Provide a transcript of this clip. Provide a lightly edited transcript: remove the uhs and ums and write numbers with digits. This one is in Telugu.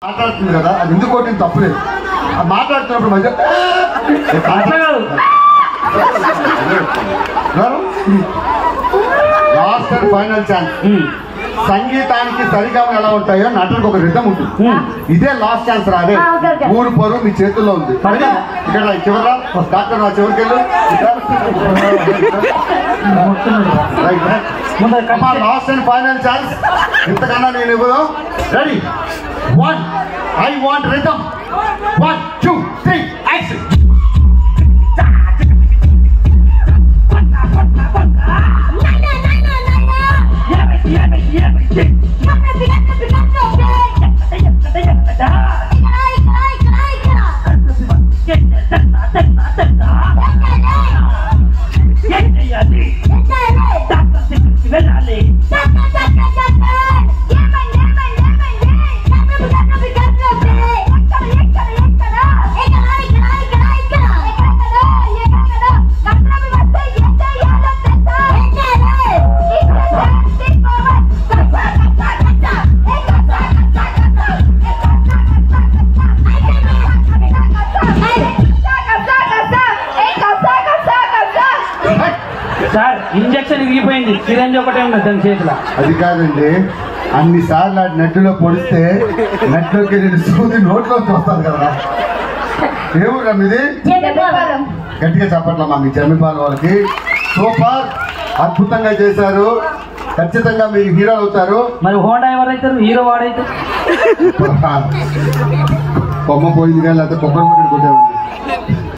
మాట్లాడుతుంది కదా, అది ఎందుకు కొట్టింది తప్పులేదు. మాట్లాడుతున్నప్పుడు మధ్య లాస్ట్ అండ్ ఫైనల్ ఛాన్స్. సంగీతానికి సరిగమ ఎలా ఉంటాయో నటులకు ఒక రిథం ఉంటుంది. ఇదే లాస్ట్ ఛాన్స్ రాదే. ఊరు పొరు మీ చేతుల్లో ఉంది. ఇక్కడ చివర డాక్టర్ నా చివరికి వెళ్ళు. Last and final chance. ఇంతకన్నా నేను ఇవ్వదు. Ready 1 I want rhythm. 1 2 3 action. Sir injection ఇరిగిపోయింది, సిరంజి ఒకటే ఉంది దాని చేతిలో. అది కాదండి, అన్నిసార్లు ఆ నట్టులో పొడిస్తే నట్టులోకి నేను సూది నోట్లోకి వస్తాను కదా. ఏమూరా మీది? గట్టిగా చెప్పట్లమ్మా మీ జమ్మిపాల వాళ్ళకి. సూపర్, అద్భుతంగా చేశారు. ఖచ్చితంగా మీరు హీరో అవుతారు. మరి హోండా ఎవరైతారు? హీరో వాడైతే బొమ్మ పోయింది కానీ లేకపోతే కొబ్బరి కొట్టే